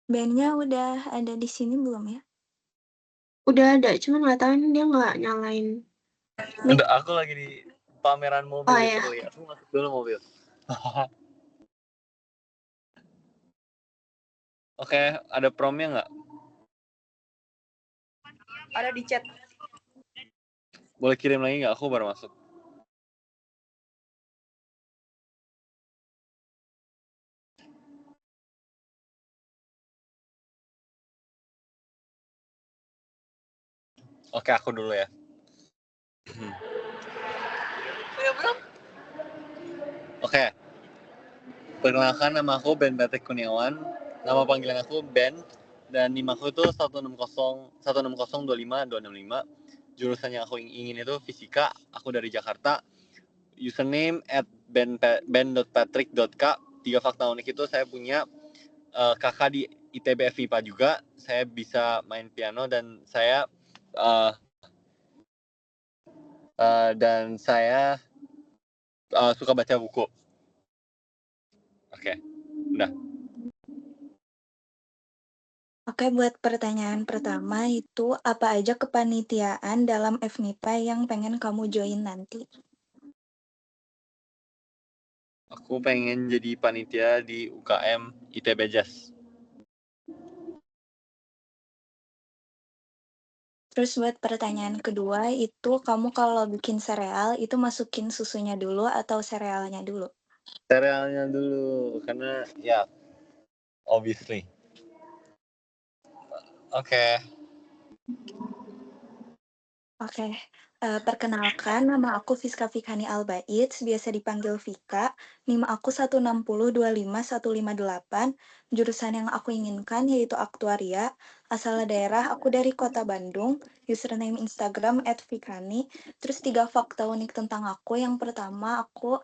Band-nya udah ada di sini belum ya? Udah ada, cuma nggak tahu ini dia nggak nyalain mic. Udah, aku lagi di pameran mobil Oh, ya. literally. Aku masuk dulu mobil. Oke, ada promnya nggak? Ada di chat. Boleh kirim lagi nggak? Aku baru masuk. Oke, aku dulu ya. Oke. Perkenalkan, nama aku Ben Patrick Kurniawan. Nama panggilan aku Ben. Dan NIM aku itu 160 265. Jurusan yang aku ingin itu fisika. Aku dari Jakarta. Username @ben.patrick.k. 3 fakta unik itu saya punya kakak di ITB FIPA juga. Saya bisa main piano dan saya suka baca buku. Oke, udah. Oke, buat pertanyaan pertama itu apa aja kepanitiaan dalam FMIPA yang pengen kamu join nanti? Aku pengen jadi panitia di UKM ITB Jazz. Terus buat pertanyaan kedua itu kamu kalau bikin sereal itu masukin susunya dulu atau serealnya dulu? Serealnya dulu, karena ya, obviously. Oke. Oke, perkenalkan nama aku Fiska Fikhani Albaits, biasa dipanggil Vika. NIM aku 160 25158. Jurusan yang aku inginkan yaitu aktuaria. Asal daerah aku dari Kota Bandung. Username Instagram @fikani. Terus 3 fakta unik tentang aku. Yang pertama, aku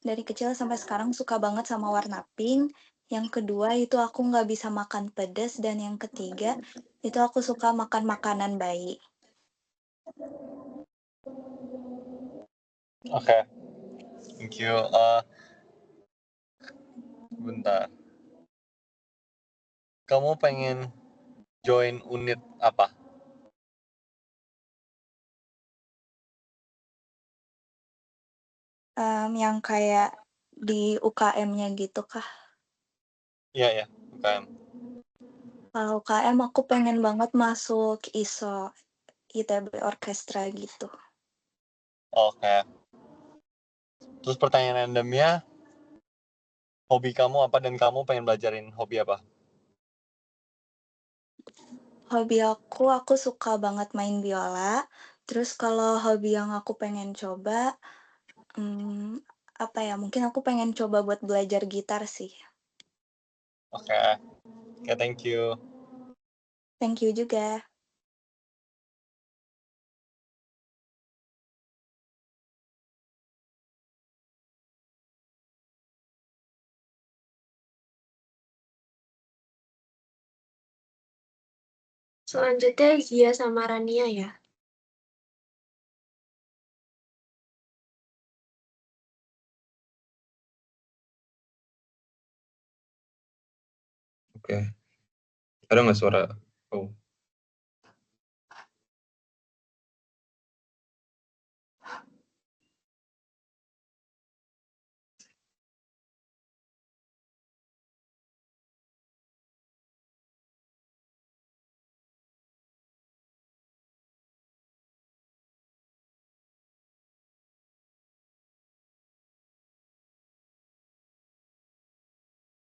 dari kecil sampai sekarang suka banget sama warna pink. Yang kedua itu aku nggak bisa makan pedas. Dan yang ketiga itu aku suka makan makanan bayi. Oke. Thank you. Bentar. Kamu pengen join unit apa? Yang kayak di UKM-nya gitu kah? Iya, ya, UKM. Kalau UKM aku pengen banget masuk ISO, ITB Orkestra gitu. Oke. Terus pertanyaan randomnya, hobi kamu apa dan kamu pengen belajarin hobi apa? Hobi aku suka banget main biola. Terus kalau hobi yang aku pengen coba, apa ya, mungkin aku pengen coba buat belajar gitar sih. Oke. Oke, thank you. Thank you juga. Selanjutnya Zia sama Rania ya. Oke. Ada nggak suara? Oh.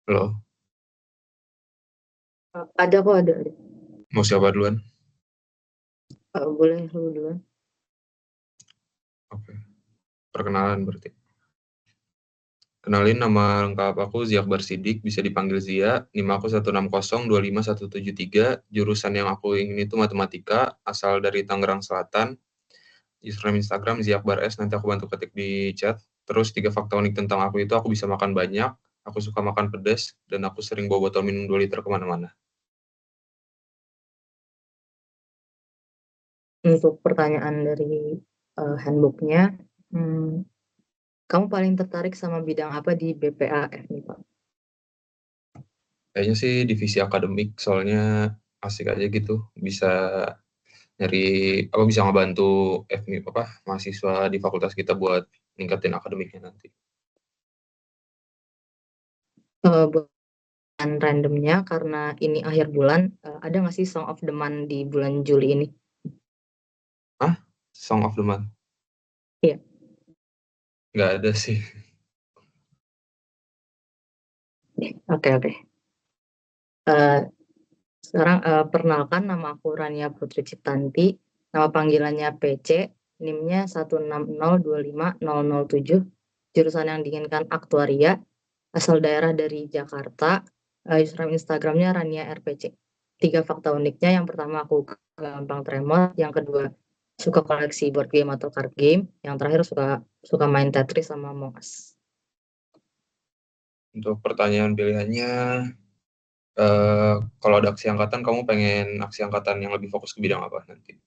Halo. Ada kok, ada. Mau siapa duluan? Boleh lu duluan. Oke. Perkenalan berarti. Kenalin, nama lengkap aku Zia Akbar Sidik, bisa dipanggil Zia. NIM aku 160 25173. Jurusan yang aku ingin itu matematika, asal dari Tangerang Selatan. Username Instagram Zia Akbar S, nanti aku bantu ketik di chat. Terus 3 fakta unik tentang aku itu, aku bisa makan banyak, aku suka makan pedas, dan aku sering bawa botol minum 2 liter kemana-mana. Untuk pertanyaan dari handbooknya, kamu paling tertarik sama bidang apa di BPA nih Pak? Kayaknya sih divisi akademik, soalnya asik aja gitu. Bisa nyari bisa ngebantu mahasiswa di fakultas kita buat ningkatin akademiknya nanti. Buat randomnya karena ini akhir bulan, ada nggak sih Song of the Month di bulan Juli ini? Song of the Month? Iya. Nggak ada sih. Oke. Sekarang perkenalkan, nama aku Rania Putri Ciptanti, nama panggilannya PC, NIM-nya 160250007, jurusan yang diinginkan aktuaria, asal daerah dari Jakarta, username Instagramnya Rania RPC. 3 fakta uniknya, yang pertama aku gampang tremor, yang kedua suka koleksi board game atau card game, yang terakhir suka main Tetris sama Among Us. Untuk pertanyaan pilihannya, kalau ada aksi angkatan, kamu pengen aksi angkatan yang lebih fokus ke bidang apa nanti?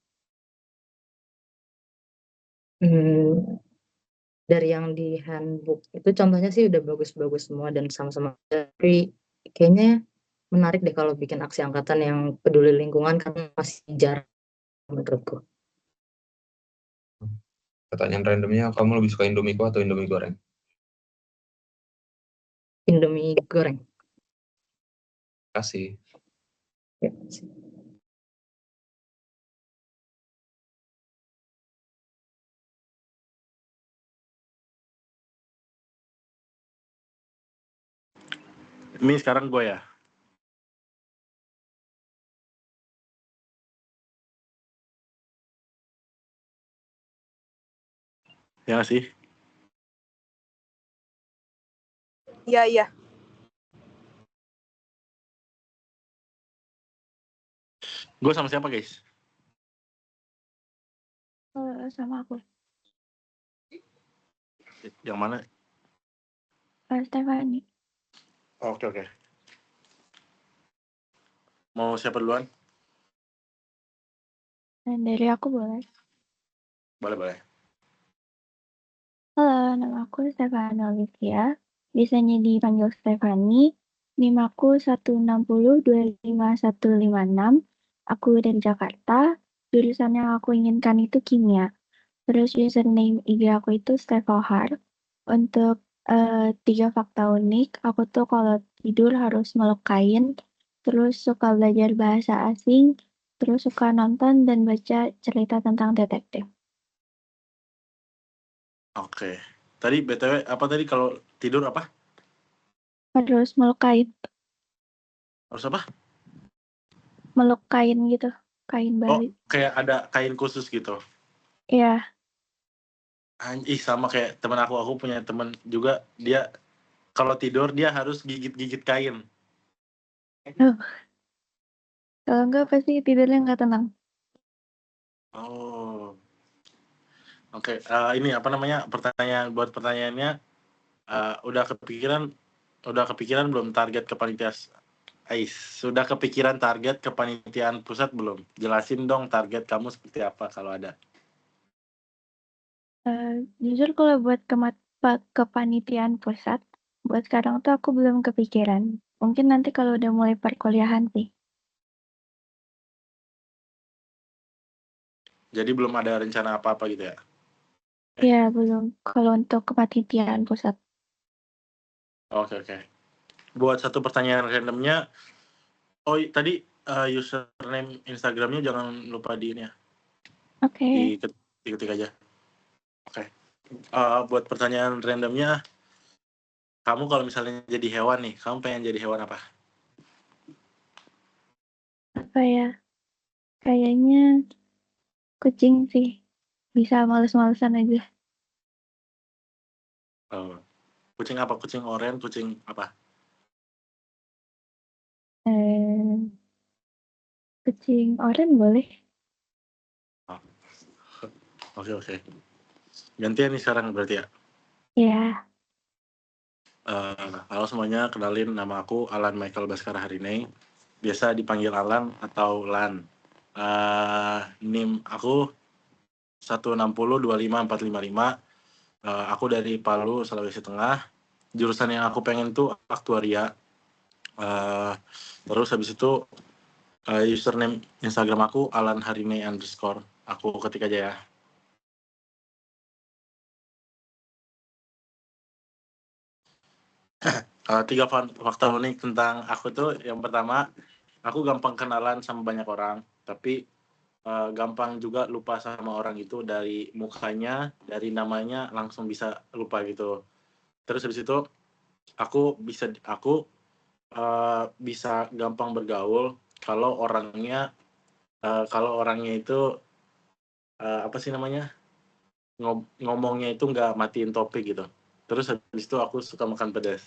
Dari yang di handbook itu contohnya sih udah bagus-bagus semua dan sama-sama, tapi kayaknya menarik deh kalau bikin aksi angkatan yang peduli lingkungan karena masih jarang menurutku. Pertanyaan randomnya, kamu lebih suka Indomie kuah atau Indomie goreng? Indomie goreng. Kasih. Ya. Ini sekarang gue ya. Ya nggak sih? Iya. Gue sama siapa guys? Sama aku. Yang mana? Stefani. Oke. Mau siapa duluan? Dari aku boleh. Boleh. Halo, nama aku Stefani Olivia. Biasanya dipanggil Stefani. NIM aku 160255156. Aku dari Jakarta. Jurusan yang aku inginkan itu kimia. Terus username IG aku itu Stefohar. Untuk 3 fakta unik, aku tuh kalau tidur harus meluk kain, terus suka belajar bahasa asing, terus suka nonton dan baca cerita tentang detektif. Oke. Tadi BTW apa tadi kalau tidur apa? Harus meluk kain. Harus apa? Meluk kain gitu, kain Bali. Kayak ada kain khusus gitu. Iya. Sama kayak teman aku punya teman juga, dia kalau tidur dia harus gigit kain. Kalau enggak pasti tidurnya nggak tenang. Oh. Oke. Ini apa namanya, pertanyaannya, udah kepikiran belum target kepanitiaan? Sudah kepikiran target kepanitiaan pusat belum? Jelasin dong target kamu seperti apa kalau ada. Jujur kalau buat kepanitiaan pusat, buat sekarang tuh aku belum kepikiran. Mungkin nanti kalau udah mulai perkuliahan sih. Jadi belum ada rencana apa-apa gitu ya? Iya, belum. Kalau untuk kepanitiaan pusat. Oke. Buat satu pertanyaan randomnya, tadi username Instagramnya jangan lupa di ini ya. Oke. Diketik aja. Oke. Buat pertanyaan randomnya, kamu kalau misalnya jadi hewan nih, kamu pengen jadi hewan apa? Apa ya? Kayaknya kucing sih. Bisa males-malesan aja. Kucing apa? Kucing oranye, kucing apa? Kucing oranye boleh. Oke. Gantian nih sekarang berarti ya. Iya. Halo semuanya, kenalin nama aku Alan Michael Baskara Harinei. Biasa dipanggil Alan atau Lan. NIM aku 160254555. Aku dari Palu, Sulawesi Tengah. Jurusan yang aku pengen tuh aktuaria. Terus habis itu username Instagram aku alanharine_. Aku ketik aja ya. Tiga fakta unik tentang aku tuh, yang pertama, aku gampang kenalan sama banyak orang, tapi gampang juga lupa sama orang itu dari mukanya, dari namanya langsung bisa lupa gitu. Terus habis itu aku bisa gampang bergaul kalau orangnya itu apa sih namanya, ngomongnya itu nggak matiin topik gitu. Terus habis itu aku suka makan pedas.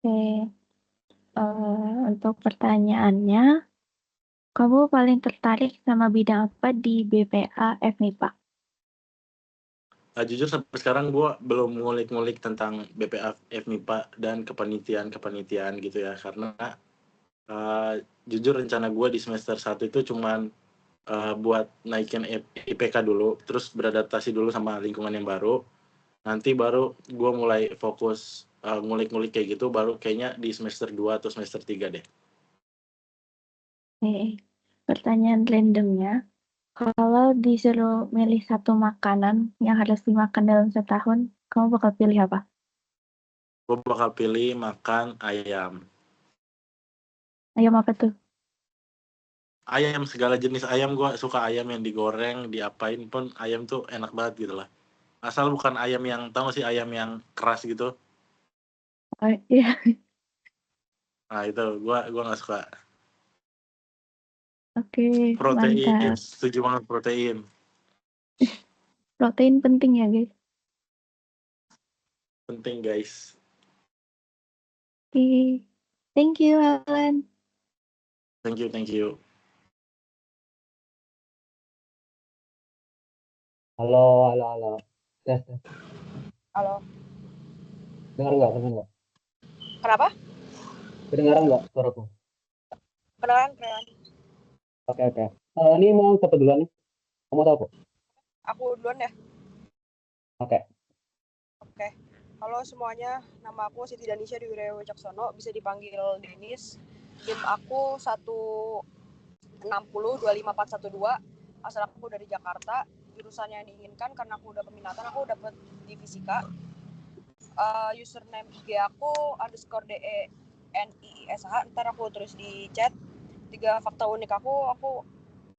Oke, untuk pertanyaannya, kamu paling tertarik sama bidang apa di BPA FMIPA? Jujur sampai sekarang gue belum ngulik-ngulik tentang BPA FMIPA dan kepanitiaan gitu ya, karena jujur rencana gue di semester 1 itu cuman buat naikin IPK dulu, terus beradaptasi dulu sama lingkungan yang baru. Nanti baru gue mulai fokus ngulik-ngulik kayak gitu, baru kayaknya di semester 2 atau semester 3 deh. Oke, pertanyaan randomnya, kalau disuruh milih satu makanan yang harus dimakan dalam setahun, kamu bakal pilih apa? Gue bakal pilih makan ayam. Ayam apa tuh? Ayam, segala jenis ayam, gue suka ayam yang digoreng, diapain pun ayam tuh enak banget gitu lah. Asal bukan ayam yang, tau gak sih, ayam yang keras gitu. Oh, iya, Nah itu gue gak suka. oke, Protein, mantap. setuju banget protein. Protein penting ya, guys. Penting guys. Oke, thank you, Alan. Thank you. Halo. Tes. Halo. Dengar nggak? Kenapa? Kedengaran nggak suaraku? Kenalan. Oke. Ini mau siapa duluan nih? Kamu tahu kok? Aku duluan ya. Oke. Oke. Halo semuanya, nama aku Siti Danisha Diwiraya Wicaksono, bisa dipanggil Denis. NIM aku 160254112. Asal aku dari Jakarta. Jurusan yang diinginkan karena aku udah peminatan, aku dapet di fisika. Username IG aku _DENIISH. Ntar aku tulis di chat. 3 fakta unik aku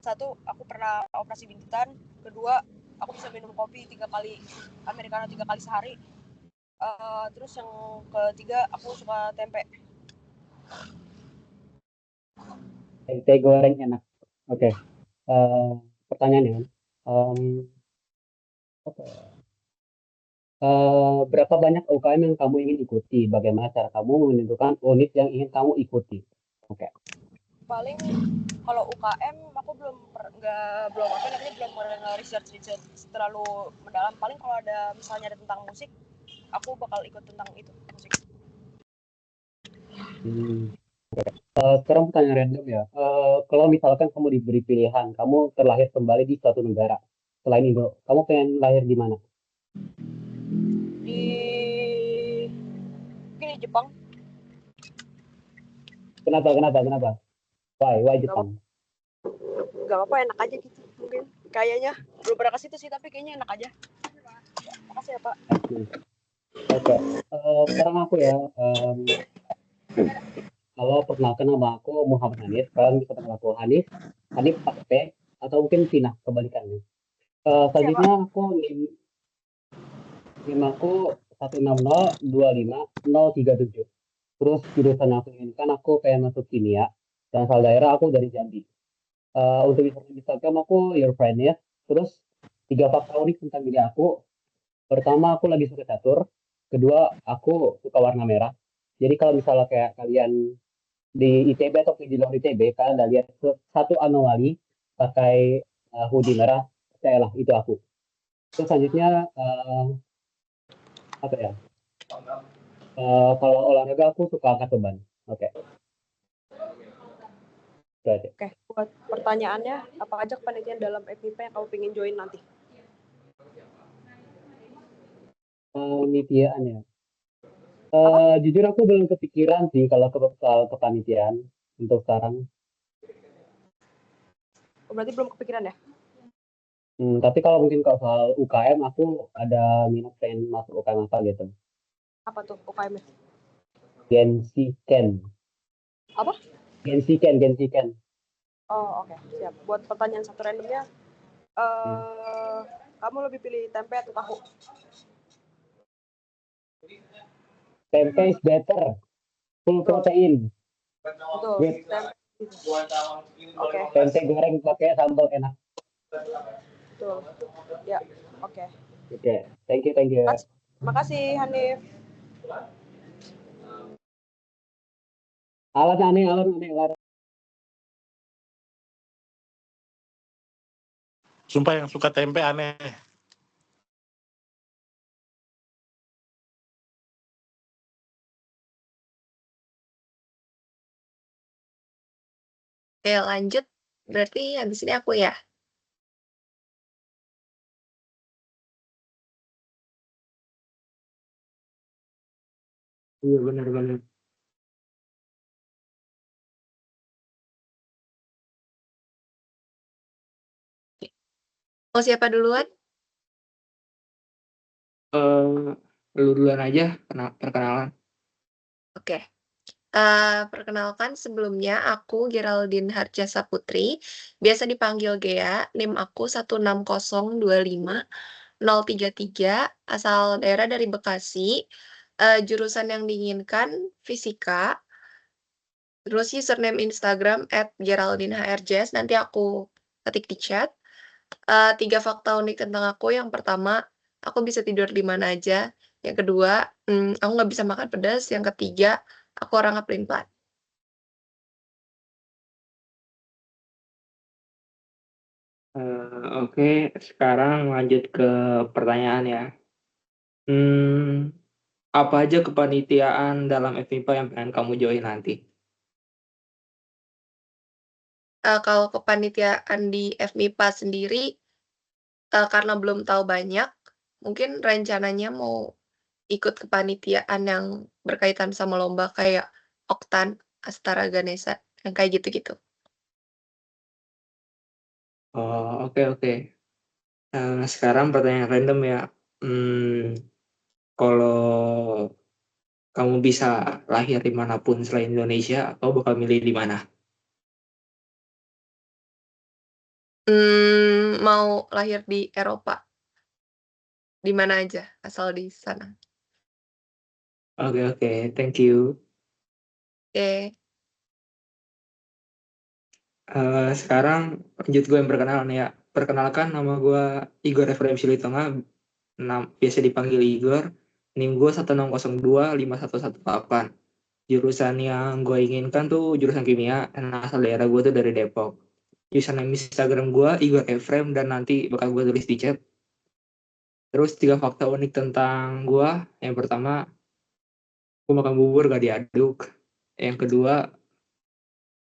satu, aku pernah operasi bintitan. Kedua, aku bisa minum kopi 3 kali americano 3 kali sehari. Terus yang ketiga, aku suka tempe. Tempe goreng enak. Oke. Pertanyaannya, apa ya? Berapa banyak UKM yang kamu ingin ikuti? Bagaimana cara kamu menentukan unit yang ingin kamu ikuti? Oke. Paling kalau UKM aku belum research terlalu mendalam. Paling kalau ada misalnya ada tentang musik, aku bakal ikut tentang itu, musik. Sekarang pertanyaan random ya. Kalau misalkan kamu diberi pilihan, kamu terlahir kembali di suatu negara selain Indo, kamu pengen lahir di mana? Mungkin di Jepang. Kenapa? Why Jepang? Gak apa-apa, enak aja gitu mungkin. Kayaknya belum pernah ke situ sih, tapi kayaknya enak aja. Makasih ya Pak. Oke. Sekarang aku ya. Kalau perkenalkan nama aku Muhammad Hanif, kalian bisa panggil aku Hanif pakai P atau mungkin Tina kebalikannya. Selanjutnya aku NIM aku 160250037. Terus jurusan yang aku inginkan aku pengen masuk kimia dan asal daerah aku dari Jambi. Untuk Instagram aku your friend ya. Terus 3 fakta unik tentang diri aku. Pertama, aku lagi suka catur. Kedua, aku suka warna merah. Jadi kalau misalnya kayak kalian di ITB atau di luar ITB, kalian udah lihat satu anomali pakai hoodie merah, percayalah itu aku. Terus selanjutnya apa ya? Kalau olahraga aku suka angkat beban. Oke. Oke, buat pertanyaannya, apa aja kepanitiaan dalam FMIPA yang kamu pengen join nanti? Panitiaan ya. Apa? Jujur aku belum kepikiran sih kalau soal kepanitiaan untuk sekarang. Oh, berarti belum kepikiran ya? Tapi kalau mungkin kalau soal UKM aku ada minat pengen masuk UKM apa gitu. Apa tuh UKM-nya? Gensi Ken. Apa? Gensi Ken, Gensi Ken. Oh, oke, siap. Buat pertanyaan satu randomnya, Hmm. kamu lebih pilih tempe atau tahu? Tempe is better. Full Betul, protein. betul. Good. Oke, Tempe goreng pakai sambal enak. betul. Ya, oke. Oke, thank you, thank you. Makasih, Hanif. Alat aneh, alat. Sumpah yang suka tempe aneh. Oke, lanjut. Berarti habis ini aku ya. Iya benar-benar. Mau siapa duluan? Lu duluan aja perkenalan. Oke. Perkenalkan sebelumnya aku Geraldine Harjasa Putri, biasa dipanggil Gea, NIM aku 16025 033, asal daerah dari Bekasi, jurusan yang diinginkan fisika, terus username Instagram @geraldinehrs, nanti aku ketik di chat. 3 fakta unik tentang aku, yang pertama, aku bisa tidur di mana aja, yang kedua, aku nggak bisa makan pedas, yang ketiga, aku orangnya pelin-pelan. Oke, sekarang lanjut ke pertanyaan ya. Apa aja kepanitiaan dalam FMIPA yang pengen kamu join nanti? Kalau kepanitiaan di FMIPA sendiri, karena belum tahu banyak, mungkin rencananya mau ikut kepanitiaan yang berkaitan sama lomba kayak Oktan, Astara Ganesha, yang kayak gitu-gitu. Oh, oke. Sekarang pertanyaan random ya. Kalau kamu bisa lahir dimanapun selain Indonesia, kau bakal milih di mana? Mau lahir di Eropa, di mana aja, asal di sana. Oke, thank you. Oke. Sekarang lanjut gue yang perkenalan ya. Perkenalkan, nama gue Igor Efraim Silitonga, biasa dipanggil Igor. NIM gue 160251118. Jurusan yang gue inginkan tuh jurusan kimia, dan asal daerah gue tuh dari Depok. Username Instagram gue Igor Efraim, dan nanti bakal gue tulis di chat. Terus 3 fakta unik tentang gue. Yang pertama, gue makan bubur gak diaduk. Yang kedua,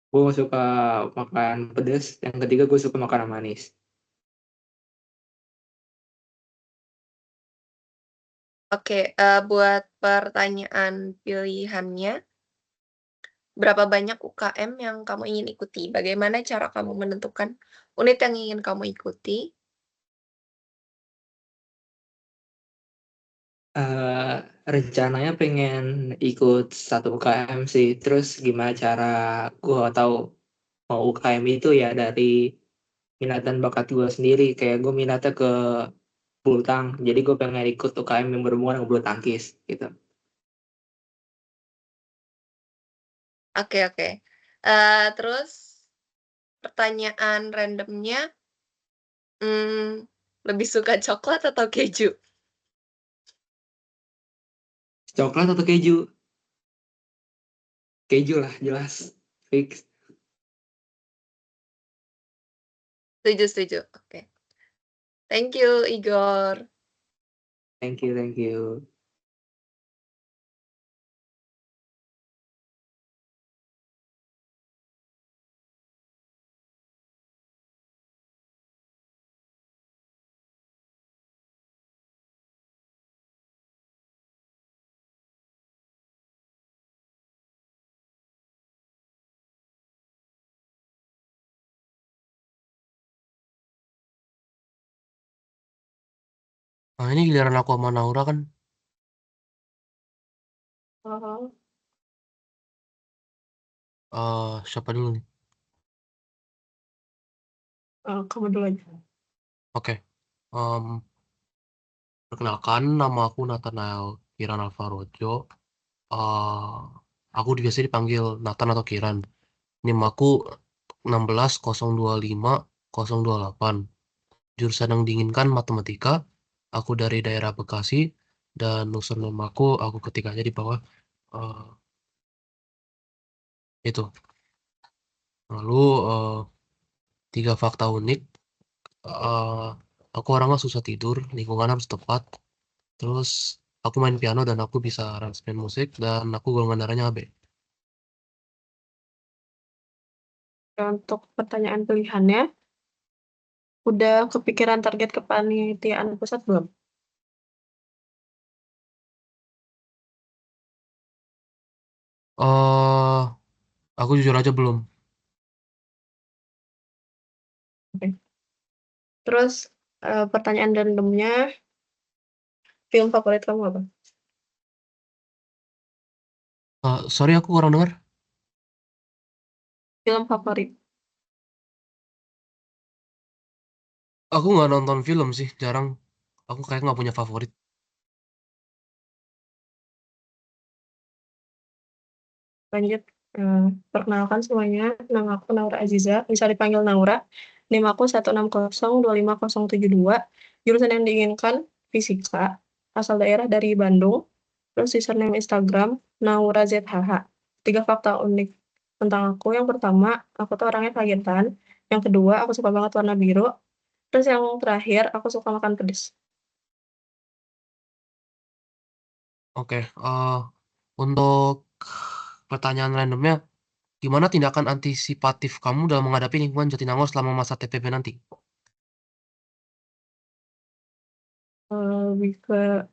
gue gak suka makan pedas. Yang ketiga, gue suka makanan manis. Oke, buat pertanyaan pilihannya, berapa banyak UKM yang kamu ingin ikuti? Bagaimana cara kamu menentukan unit yang ingin kamu ikuti? Rencananya pengen ikut satu UKM sih. Terus gimana cara gue tahu mau UKM itu ya dari minat dan bakat gue sendiri. Kayak gue minatnya ke bulu tangkis, jadi gue pengen ikut UKM yang berhubungan dengan bulu tangkis gitu. Oke. Terus pertanyaan randomnya, lebih suka coklat atau keju? Coklat atau keju? Keju lah, jelas. Fix. Setuju. Oke. Thank you, Igor. Thank you. Ini giliran aku sama Naura kan. Siapa dulu nih? Kamu dulu aja. Oke. Perkenalkan, nama aku Nathanael Kiran Alvarojo. Aku biasa dipanggil Nathan atau Kiran. NIM aku 16025 028. Jurusan yang diinginkan matematika. Aku dari daerah Bekasi dan username aku ketik aja di bawah. Itu. Lalu 3 fakta unik. Aku orangnya susah tidur, lingkungan harus tepat. Terus aku main piano dan aku bisa aransemen musik dan aku golongan darahnya AB. Untuk pertanyaan pilihannya, udah kepikiran target kepanitiaan pusat belum? Aku jujur aja belum. Terus pertanyaan randomnya, film favorit kamu apa? Sorry aku kurang dengar. Film favorit. Aku nggak nonton film sih, jarang. Aku kayak nggak punya favorit. Lanjut, perkenalkan semuanya, nama aku Naura Aziza, bisa dipanggil Naura. NIM aku 1602502. Jurusan yang diinginkan fisika, asal daerah dari Bandung. Terus username Instagram Naura ZHH. 3 fakta unik tentang aku. Yang pertama, aku tuh orangnya kagetan. Yang kedua, aku suka banget warna biru. Terus yang terakhir, aku suka makan pedas. Oke, untuk pertanyaan randomnya, gimana tindakan antisipatif kamu dalam menghadapi lingkungan Jatinangor selama masa TPP nanti? Lebih ke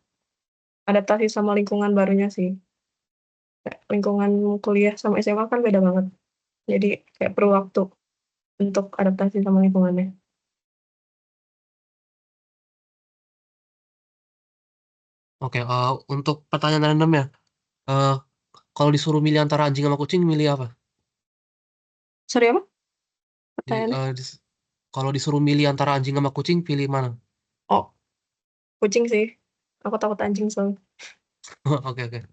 adaptasi sama lingkungan barunya sih. Kayak lingkungan kuliah sama SMA kan beda banget. Jadi kayak perlu waktu untuk adaptasi sama lingkungannya. Oke, untuk pertanyaan randomnya, kalau disuruh milih antara anjing sama kucing, milih apa? Sorry apa? Di- Pertanyaannya? Kalau disuruh milih antara anjing sama kucing, pilih mana? Oh, kucing sih. Aku takut anjing soalnya. Oke, oke.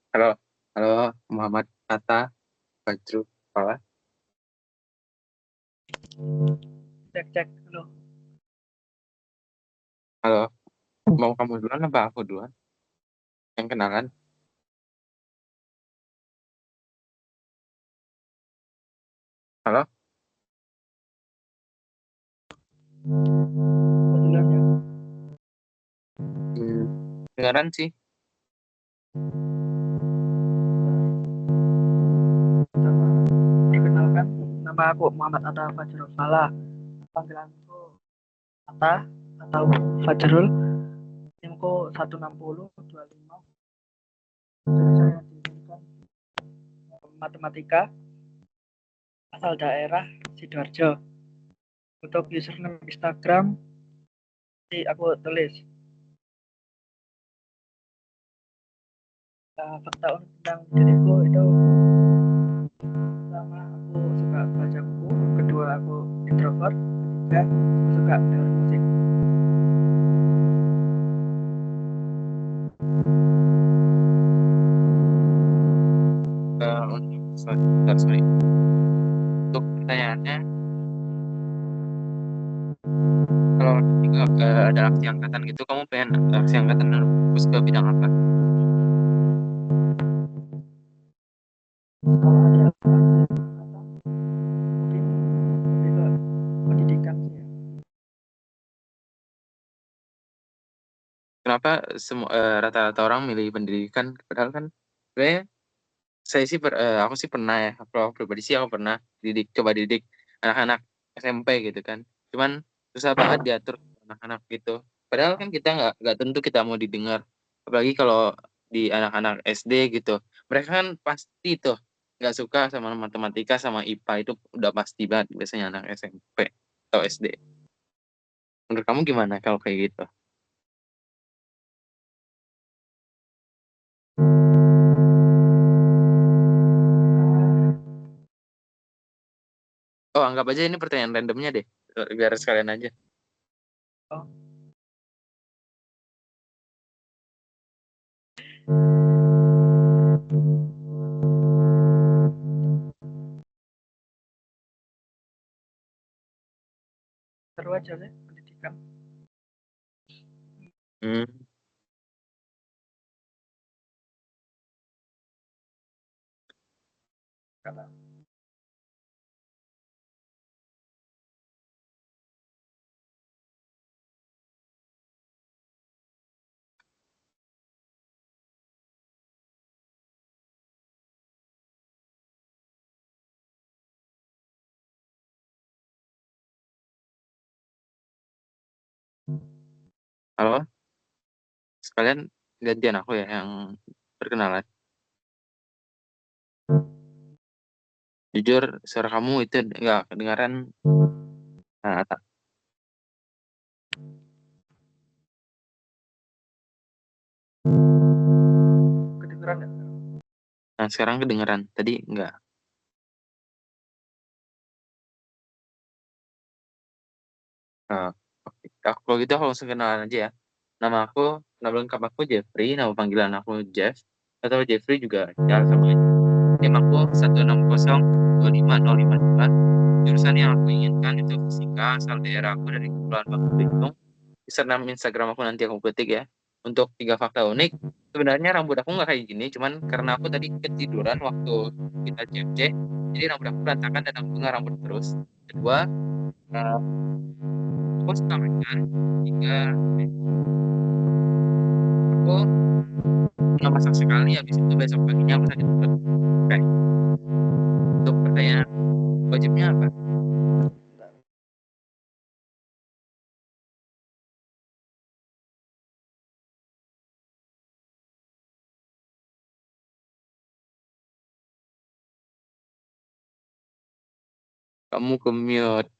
Halo, halo Muhammad Atta Fajru Kepala. Cek dulu. Halo, mau kamu duluan apa aku duluan? Yang kenalan? Halo? Dengaran sih. Perkenalkan, nama aku Muhammad Atta Fajrul Falah. Panggilanku Atta atau Fajrul. NIMku 16025. Jurusan yang diinginkan matematika, asal daerah Sidoarjo. Untuk username Instagram, aku tulis. Fakta unik tentang diriku itu, pertama aku suka baca buku, kedua aku introvert, ketiga aku suka dengar musik. Sorry. Untuk pertanyaannya, kalau ada aksi angkatan gitu, kamu pengen aksi angkatan fokus ke bidang apa? Kalau ada mungkin lebih ke pendidikan sih ya. Kenapa semua rata-rata orang milih pendidikan? Padahal kan sebenarnya aku sih pernah ya, kalau pribadi sih aku pernah coba didik anak-anak SMP gitu kan. Cuman susah banget diatur anak-anak gitu. Padahal kan kita nggak tentu kita mau didengar. Apalagi kalau di anak-anak SD gitu. Mereka kan pasti tuh nggak suka sama matematika sama IPA itu udah pasti banget biasanya anak SMP atau SD. Menurut kamu gimana kalau kayak gitu? Oh, anggap aja ini pertanyaan randomnya deh. Biar sekalian aja. Oh. Seru aja sih pendidikan. Karena Halo? Sekalian gantian aku ya yang perkenalan. Jujur suara kamu itu nggak kedengaran. Nah, kedengeran ya? nah sekarang kedengeran. Tadi enggak. Nah, oke. Kalau gitu aku langsung kenalan aja ya. Nama lengkap aku Jeffrey, nama panggilan aku Jeff. Atau Jeffrey juga ya sama aja. NIM aku 1602502. Jurusan yang aku inginkan itu fisika, asal daerah aku dari Kepulauan Bangka Belitung. Username Instagram aku nanti aku ketik ya. Untuk 3 fakta unik, sebenarnya rambut aku nggak kayak gini, cuman karena aku tadi ketiduran waktu kita CFC, jadi rambut aku berantakan dan aku nggak rambut terus. Kedua, aku suka makan. Tiga, aku pernah masak sekali, habis itu besok paginya aku sakit perut. Oke. Untuk pertanyaan wajibnya apa? Kamu ke-mute.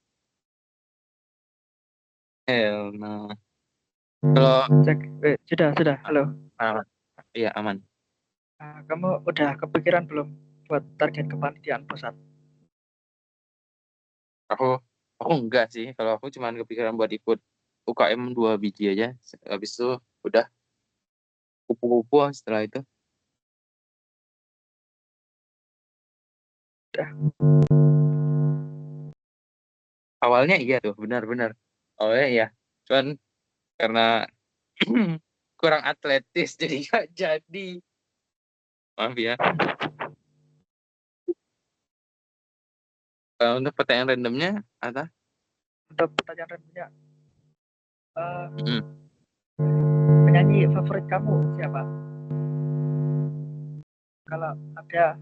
Hell no. Kalau Cek, sudah, halo. Iya aman. Kamu udah kepikiran belum buat target kepanitiaan pusat? Aku enggak sih. Kalau aku cuma kepikiran buat ikut UKM 2 biji aja. Habis itu udah kupu-kupu setelah itu. Udah. Awalnya iya tuh, benar-benar. Awalnya iya. Cuman karena kurang atletis jadi nggak jadi. Maaf ya. Untuk pertanyaan randomnya apa? Untuk pertanyaan randomnya, penyanyi favorit kamu siapa? Kalau ada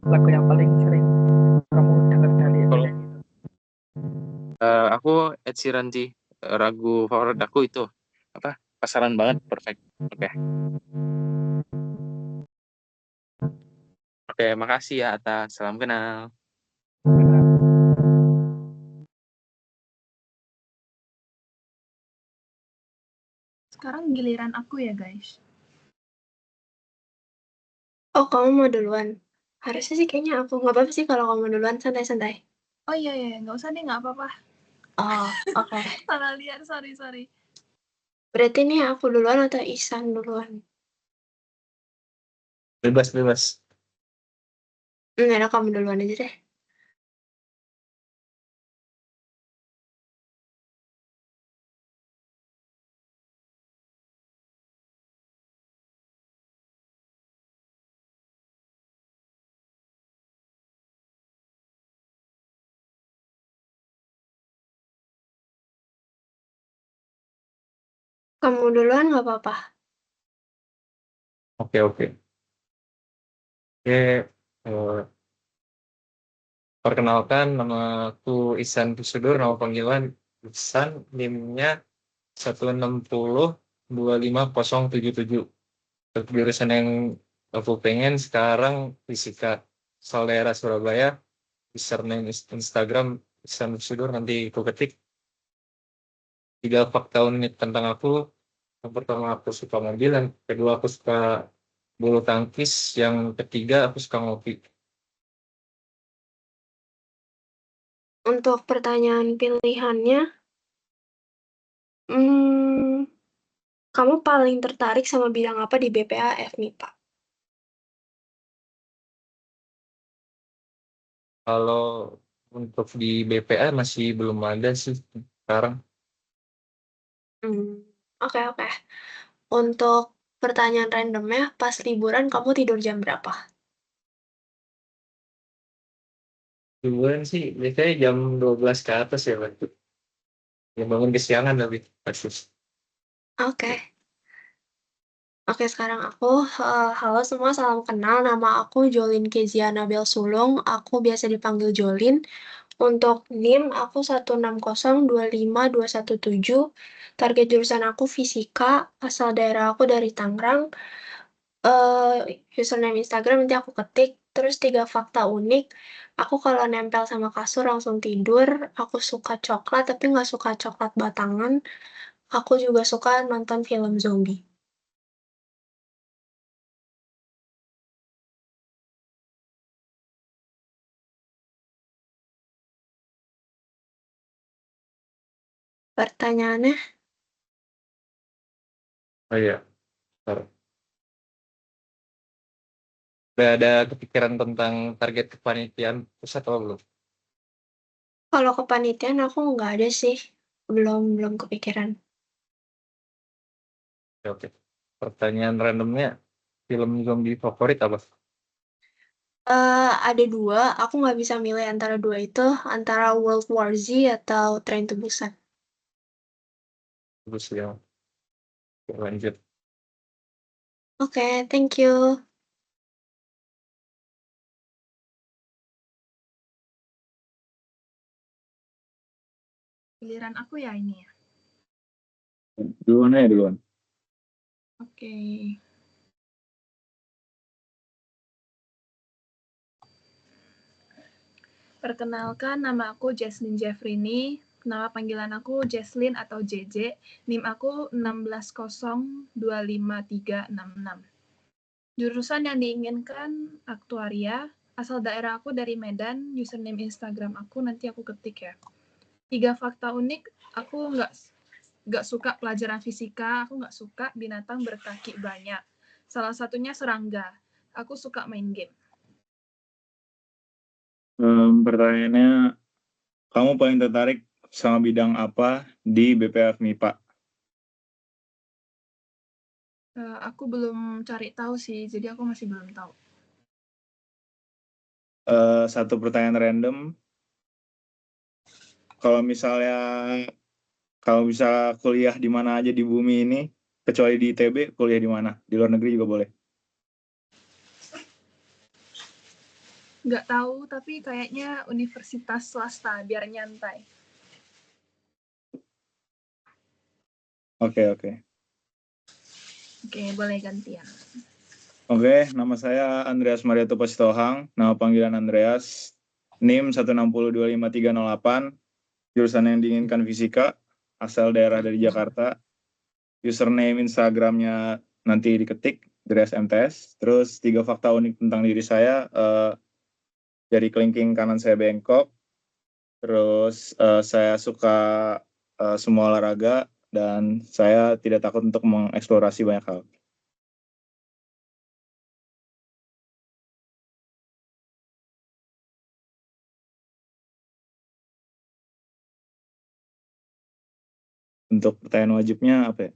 lagu yang paling sering kamu dengar dari penyanyi itu? Aku Ed Sheeran sih. Lagu favorit aku itu apa? Pasaran banget, perfect. Oke. Oke, makasih ya atas salam kenal. Sekarang giliran aku ya, guys. Oh, kamu mau duluan? Harusnya sih kayaknya aku. Nggak apa-apa sih kalau kamu duluan, santai-santai. Oh iya, nggak usah deh, nggak apa-apa. Oh, oke. Salah lihat, sorry. Berarti nih aku duluan atau Ihsan duluan? Bebas. Ada kamu duluan aja deh. Kamu duluan nggak apa-apa. Oke. Perkenalkan, nama aku Ihsan Kusudor, nama panggilan Ihsan, NIM-nya 160-25077. Untuk jurusan yang aku pengen sekarang fisika, asal daerah Surabaya, username Instagram Ihsan Kusudor, nanti aku ketik 3 fakta unik tentang aku. Yang pertama aku suka mobil, yang kedua aku suka bulu tangkis, yang ketiga aku suka ngopi. Untuk pertanyaan pilihannya, kamu paling tertarik sama bidang apa di BPAF MIPA? Kalau untuk di BPA masih belum ada sih sekarang. Oke, oke. Untuk pertanyaan randomnya, pas liburan kamu tidur jam berapa? Liburan sih biasanya jam 12 ke atas ya, Pak. Ya bangun kesiangan lebih pasti. Oke. Oke, sekarang aku, halo semua, salam kenal. Nama aku Jolin Kezia Nabel Sulung. Aku biasa dipanggil Jolin. Untuk NIM, aku 160-25217. Target jurusan aku fisika. Asal daerah aku dari Tangerang. Username Instagram nanti aku ketik. Terus 3 fakta unik. Aku kalau nempel sama kasur langsung tidur. Aku suka coklat, tapi nggak suka coklat batangan. Aku juga suka nonton film zombie. Pertanyaannya, Oh iya, bentar. Udah ada kepikiran tentang target kepanitiaan pusat atau belum? kalau kepanitiaan aku nggak ada sih. Belum kepikiran. Oke, oke. Pertanyaan randomnya, film zombie favorit apa? Ada dua, aku nggak bisa milih antara dua itu, antara World War Z atau Train to Busan. Terus ya, oke, lanjut. Oke, thank you. Giliran aku ya ini ya. Duluan aja duluan. Oke. Perkenalkan, nama aku Jesslyn Jeffrini. Nama panggilan aku Jesslyn atau JJ. NIM aku 160255366. Jurusan yang diinginkan aktuaria. Asal daerah aku dari Medan. Username Instagram aku nanti aku ketik ya. 3 fakta unik. Aku nggak suka pelajaran fisika. Aku nggak suka binatang berkaki banyak. Salah satunya serangga. Aku suka main game. Pertanyaannya, kamu paling tertarik sama bidang apa di BPF MIPA? Aku belum cari tahu sih, jadi aku masih belum tahu. Satu pertanyaan random. Kalau misalnya kamu bisa kuliah di mana aja di bumi ini, kecuali di ITB, kuliah di mana? Di luar negeri juga boleh. Nggak tahu, tapi kayaknya universitas swasta, biar nyantai. Oke, oke. Oke, boleh gantian. Oke, nama saya Andreas Mariato Pasitohang, nama panggilan Andreas, NIM 160-25308, jurusan yang diinginkan fisika, asal daerah dari Jakarta, username Instagramnya nanti diketik, Andreas MTS, terus 3 fakta unik tentang diri saya, jari kelingking kanan saya bengkok, terus saya suka semua olahraga, dan saya tidak takut untuk mengeksplorasi banyak hal. Untuk pertanyaan wajibnya apa ya?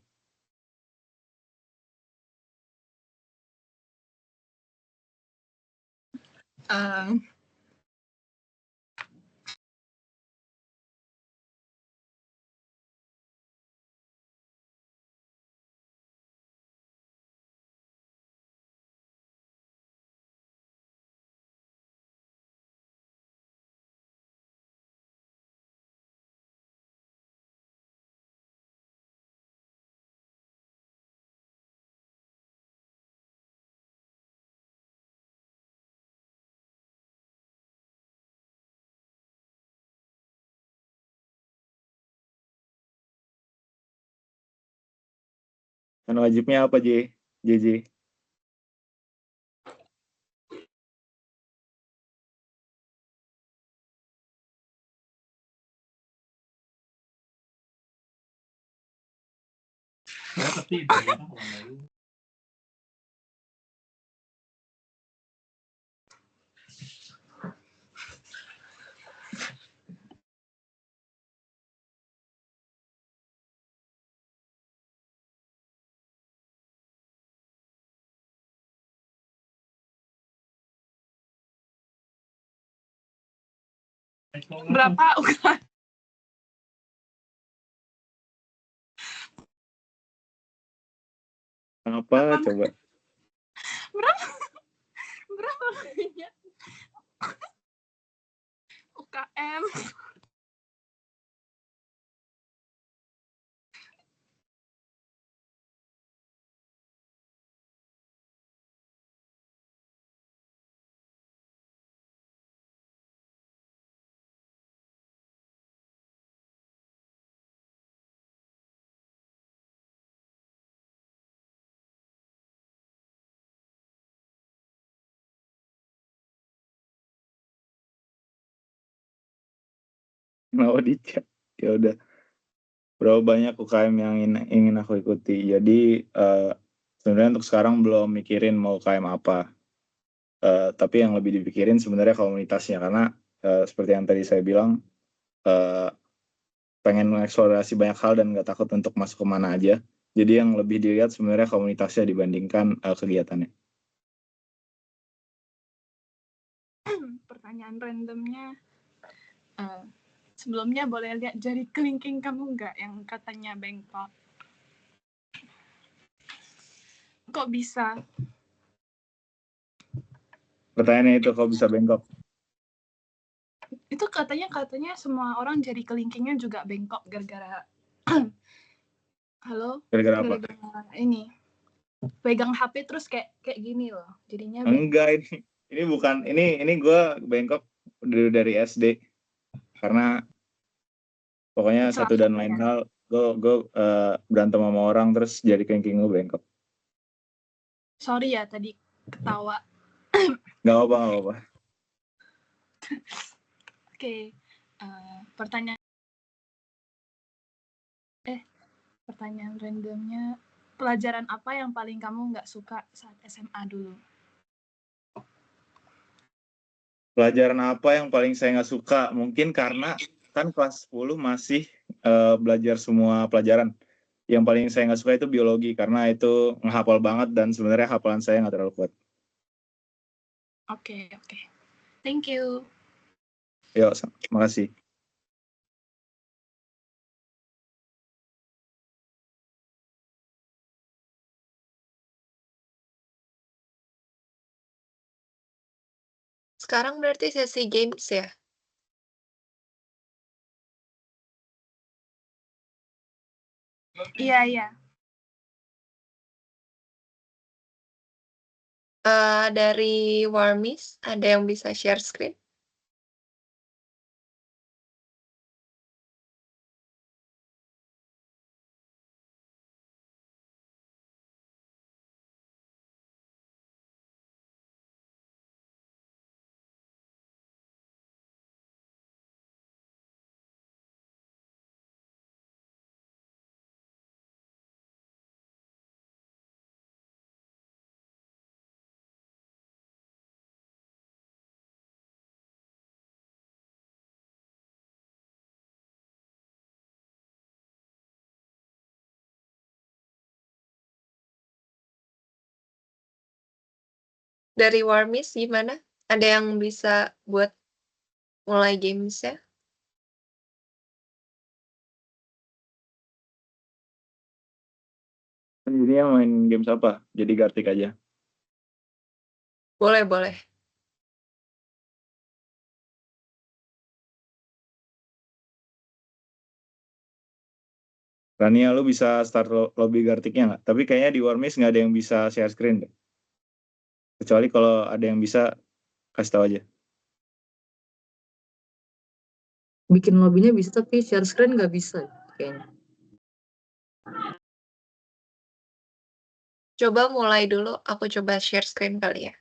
Dan wajibnya apa, JJ? Berapa UKM? Apa coba? Berapa? Berapa ya? UKM. Mau dicek? Ya udah. Berapa banyak UKM yang ingin aku ikuti. Jadi sebenarnya untuk sekarang belum mikirin mau UKM apa. Tapi yang lebih dipikirin sebenarnya komunitasnya, karena seperti yang tadi saya bilang, pengen mengeksplorasi banyak hal dan nggak takut untuk masuk kemana aja. Jadi yang lebih dilihat sebenarnya komunitasnya dibandingkan kegiatannya. Pertanyaan randomnya, sebelumnya boleh lihat jari kelingking kamu nggak yang katanya bengkok? Kok bisa? Pertanyaannya itu kok bisa bengkok? Itu katanya semua orang jari kelingkingnya juga bengkok gara-gara halo? Gara-gara apa? Gara-gara ini pegang HP terus kayak gini loh. Jadinya Enggak, ini bukan, ini gue bengkok dari SD. Karena pokoknya satu dan lain hal, gue berantem sama orang terus jadi kelingking gue bengkok. Sorry ya tadi ketawa. Gak apa-apa. Oke, pertanyaan randomnya, pelajaran apa yang paling kamu nggak suka saat SMA dulu? Pelajaran apa yang paling saya nggak suka? Mungkin karena kan kelas 10 masih belajar semua pelajaran. Yang paling saya nggak suka itu biologi, karena itu ngehafal banget dan sebenarnya hafalan saya nggak terlalu kuat. Oke. Thank you. Yuk, makasih. Sekarang berarti sesi games ya? Iya. Dari Warmis, ada yang bisa share screen? Dari Warmis gimana? Ada yang bisa buat mulai games-nya? Jadinya main games apa? Jadi Gartic aja. Boleh. Rania, lu bisa start lobby Garticnya nggak? Tapi kayaknya di Warmis nggak ada yang bisa share screen deh. Kecuali kalau ada yang bisa, kasih tahu aja. Bikin lobbynya bisa tapi share screen nggak bisa kayaknya. Coba mulai dulu, aku coba share screen kali ya.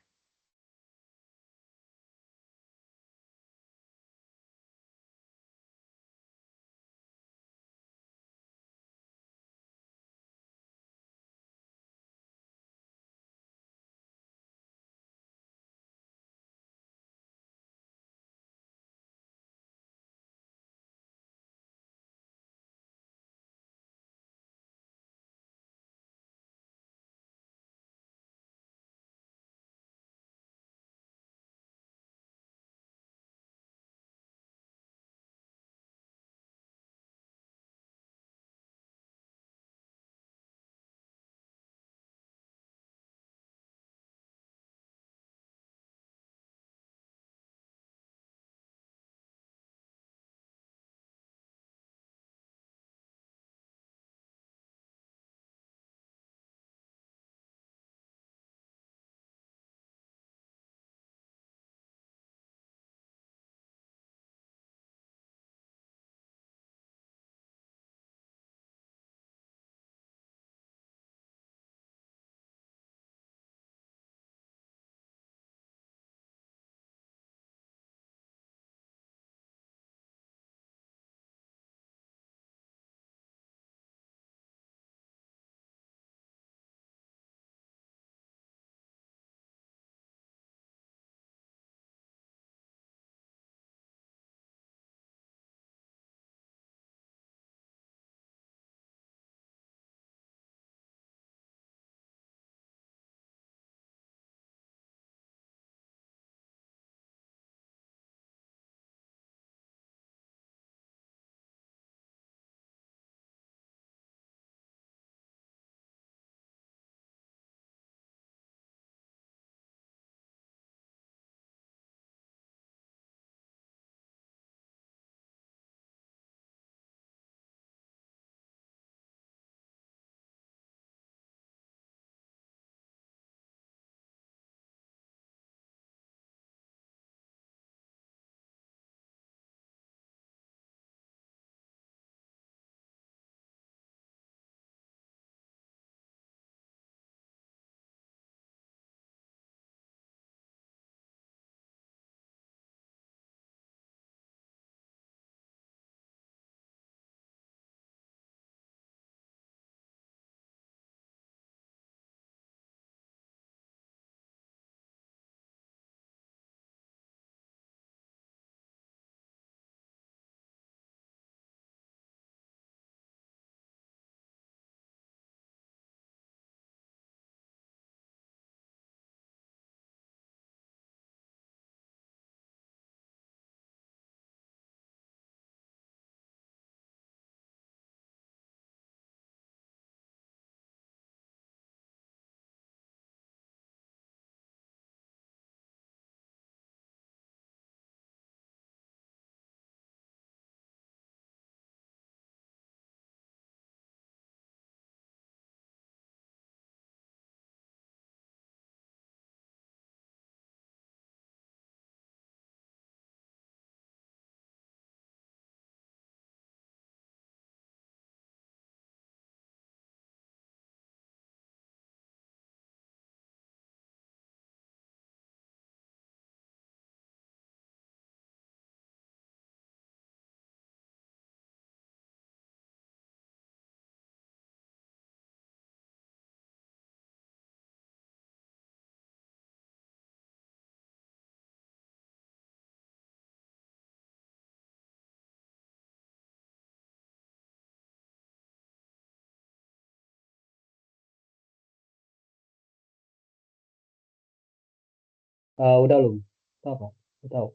Udah belum? Tahu apa? Tahu.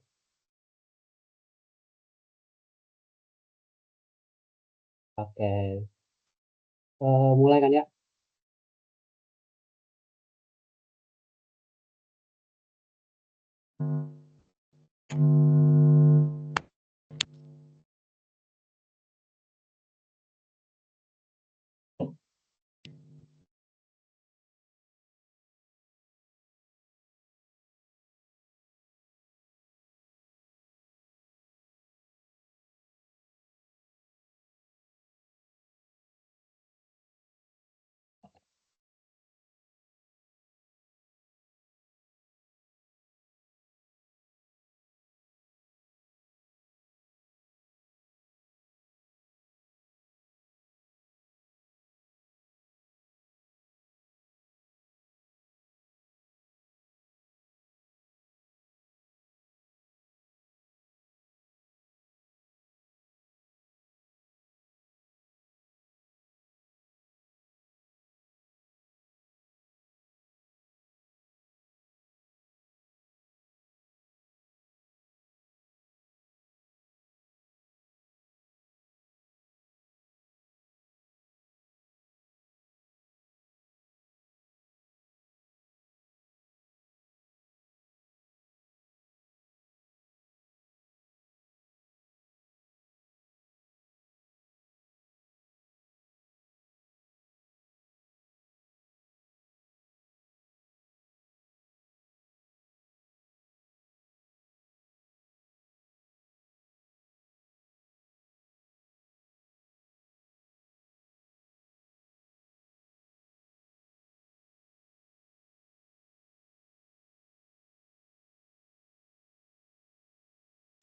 Oke. Mulai kan ya?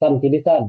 San, pilih San.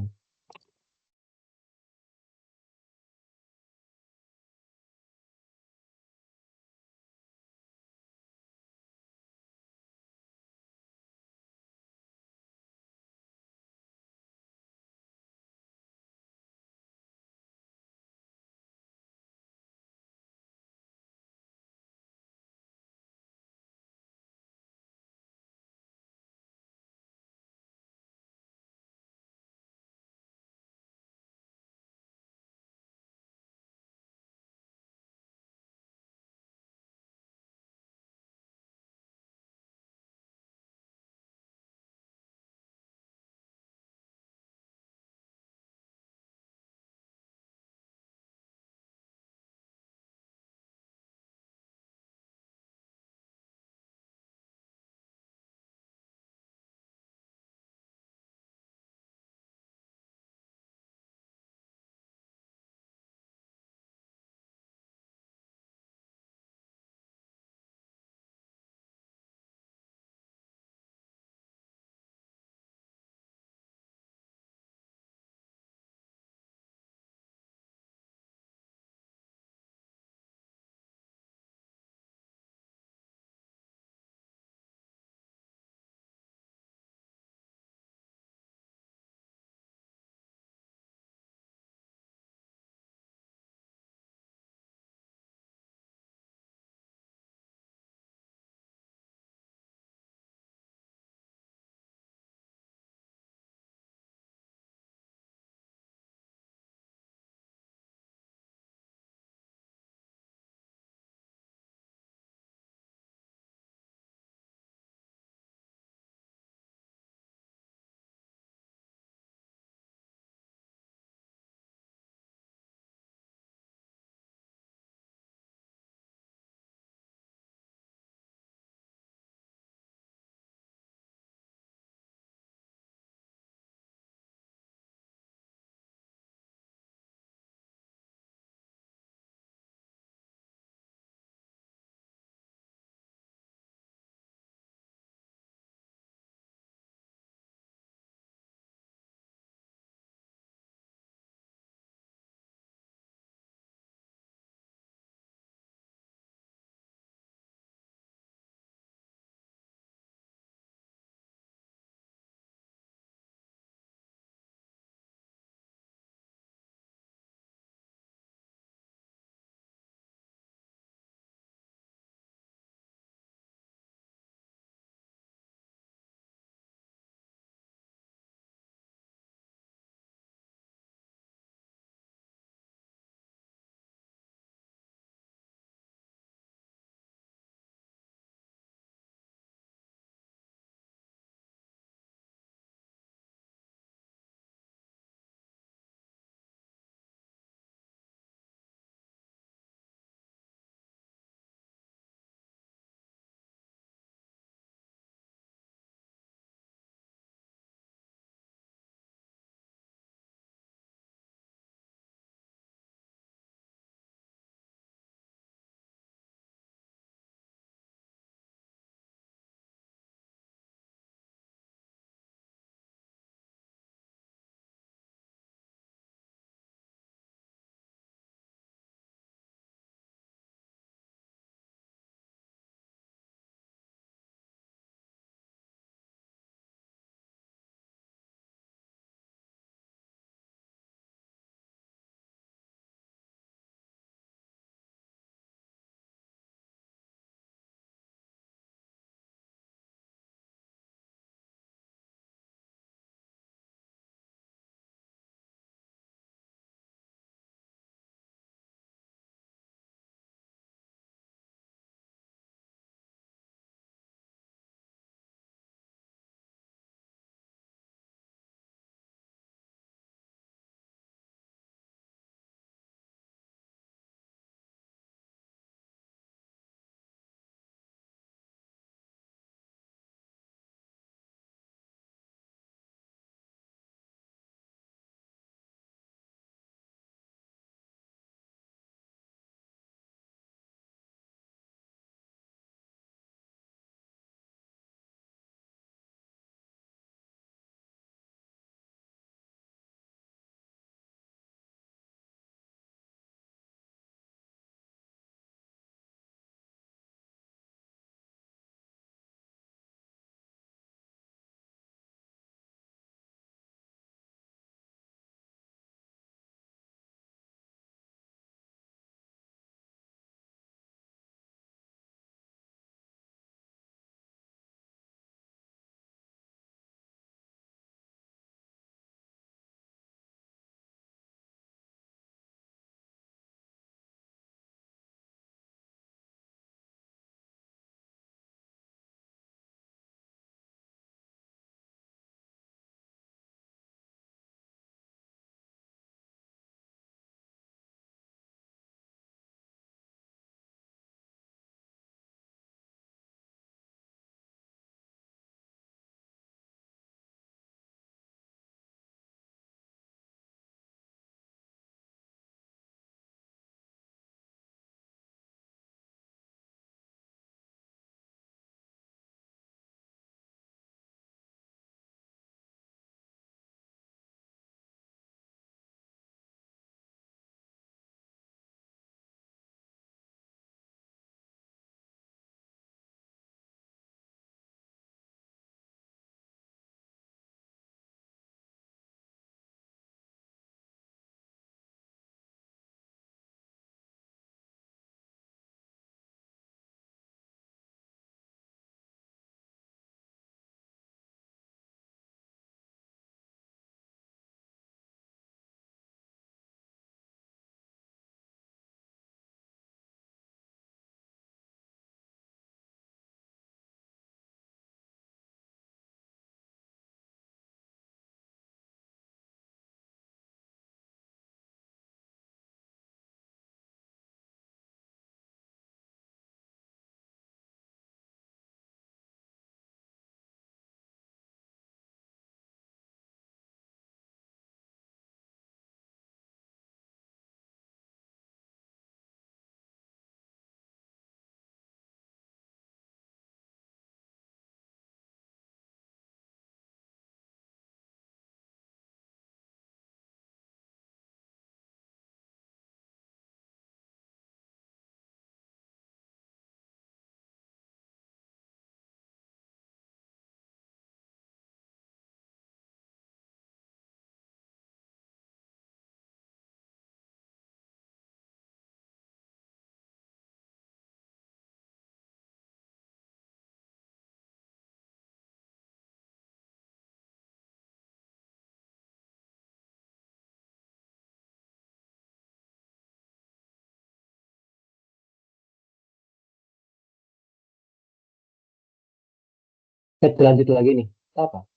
Lanjut lagi nih. Apa?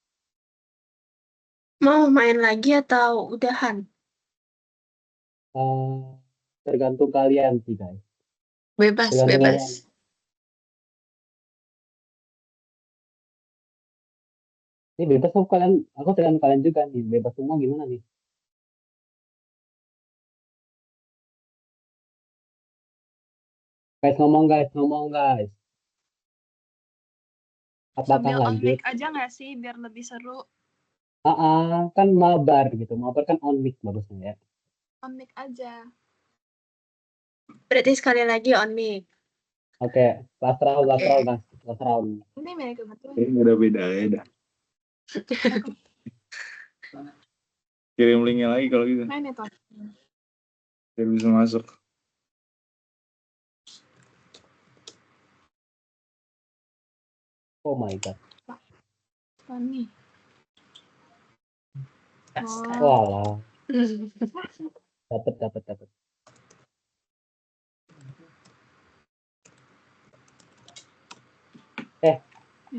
Mau main lagi atau udahan? Tergantung kalian sih guys. Bebas, Tergantung bebas. kalian. Ini bebas aku kalian, aku tergantung kalian juga nih. Bebas semua gimana nih? Guys ngomong guys. Apakah Sambil on lanjut? mic aja nggak sih biar lebih seru? Kan mabar gitu. Mabar kan on mic bagusnya ya. On mic aja. Berarti sekali lagi on mic. Oke, last round Oke. guys. Last round. Ini mereka kebetulan. Ini udah beda ya dah. Kirim linknya lagi kalau gitu. Main itu. Biar bisa masuk. Oh my god. Funny. Oh. Walah. Dapat.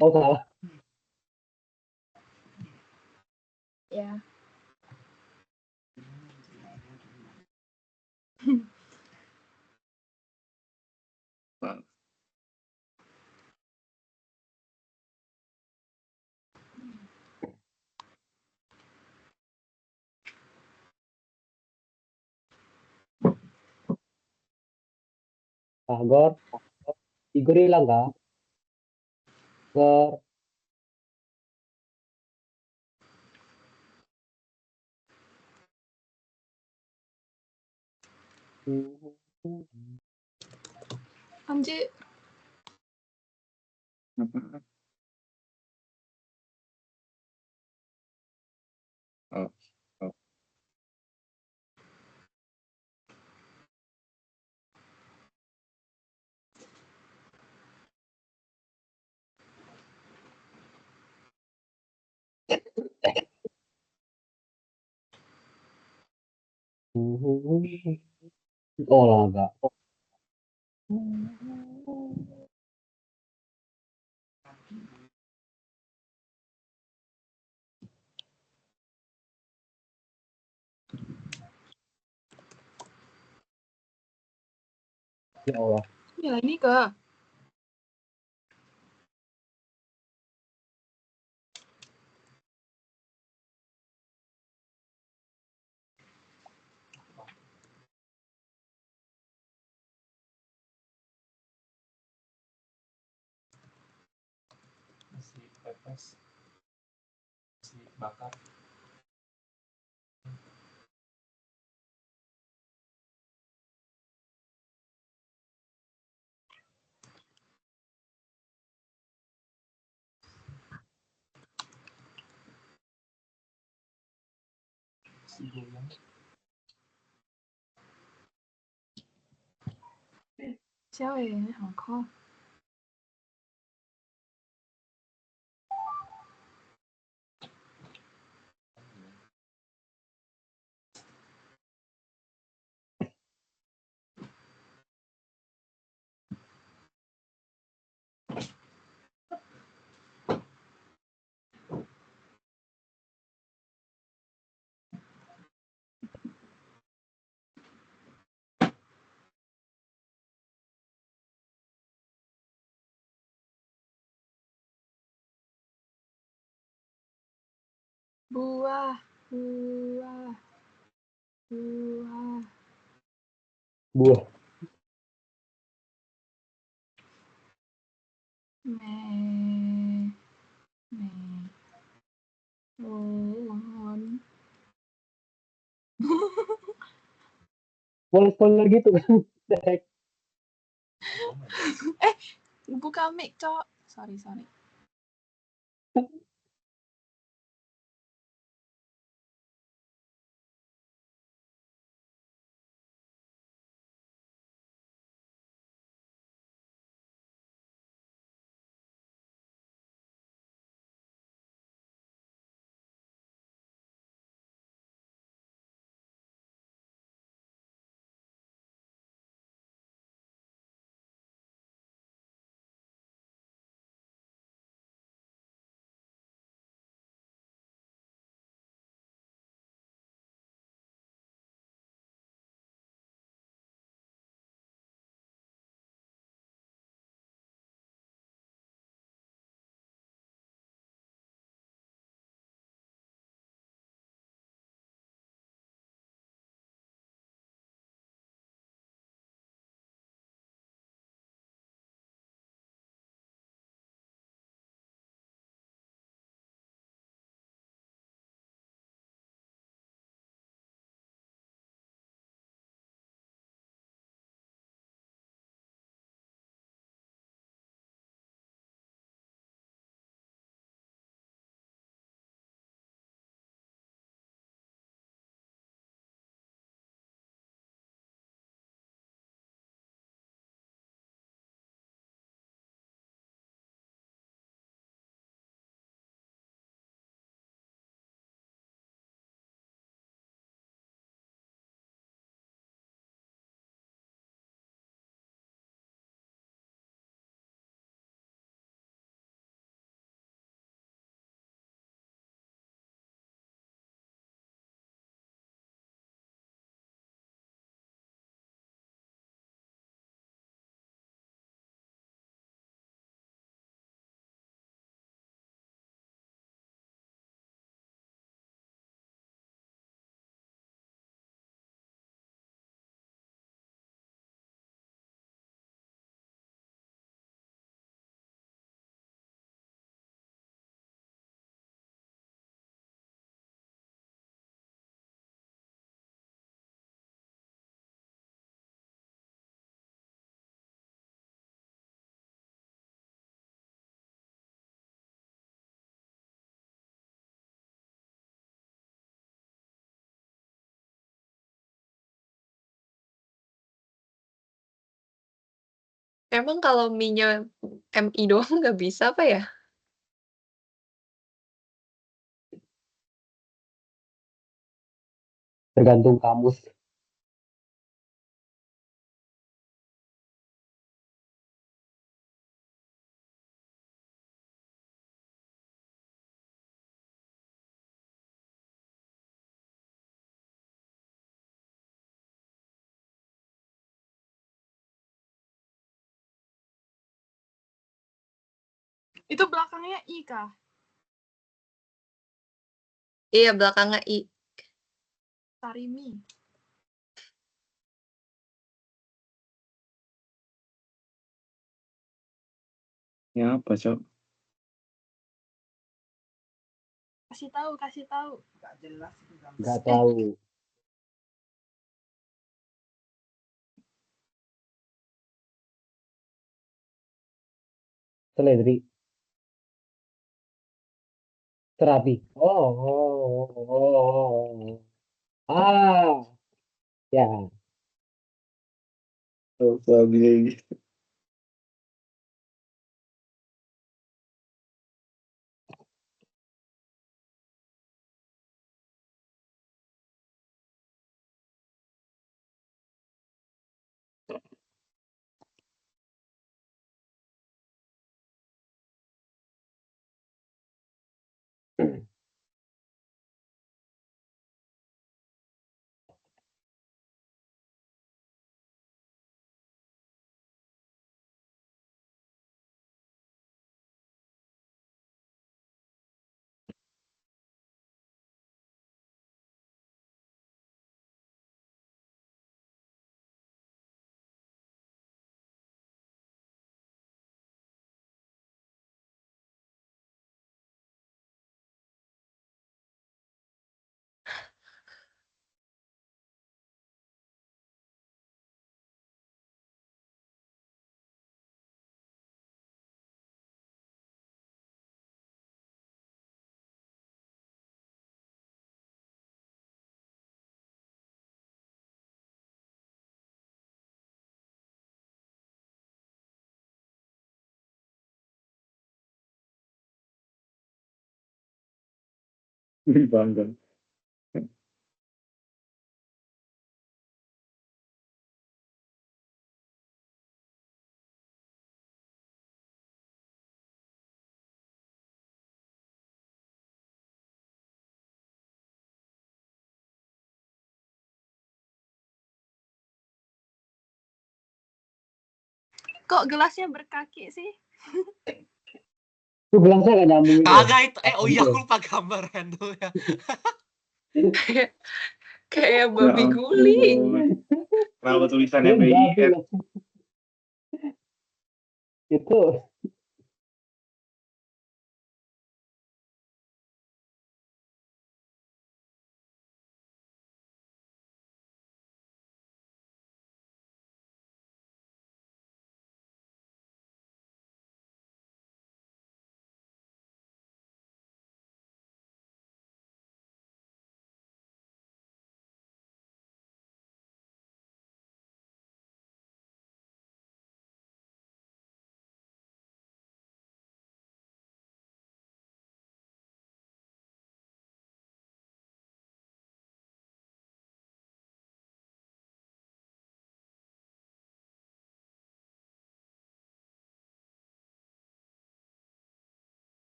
Oh salah. Ya. Gor. Igor hilang kah? Gor. Anjir. Apa? Oh. Oh lah enggak. Ya Allah. Ya ini ke. Masih pepes. Masih bakar. Masih goyang. Siapa ya? Hong Kong. Buah. Melon. Boleh spoiler gitu kan? Buka mic, Cok. Sorry. Emang kalau Mi-nya MI doang nggak bisa apa ya? Tergantung kamus. Itu belakangnya I kah? Iya, belakangnya I. Sarimi. Ya apa, Cok? Kasih tahu, kasih tahu. Gak jelas itu gambar. Nggak tahu. Seledri. Terapi. Oh. Ah, ya. Oh, lebih gitu. Bangga. Kok gelasnya berkaki sih? Itu gelang saya nggak nyambung itu. Kagak itu. Oh iya, Handle. aku lupa gambar handle-nya. Kayak kayak Ya babi guling. ampun. Kenapa tulisannya Kirain babi BIN? loh. Itu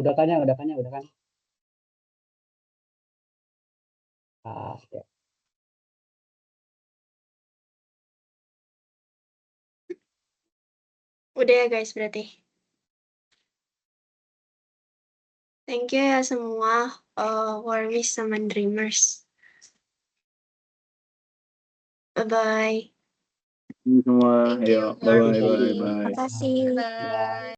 Udah kan ya, udah kan ya, udah kan? Oke. Udah ya guys berarti. Thank you ya semua, Wormies sama Dreamers. Bye-bye. Semua, Thank you, yuk, bye bye Wormy. bye bye. Makasih. Bye.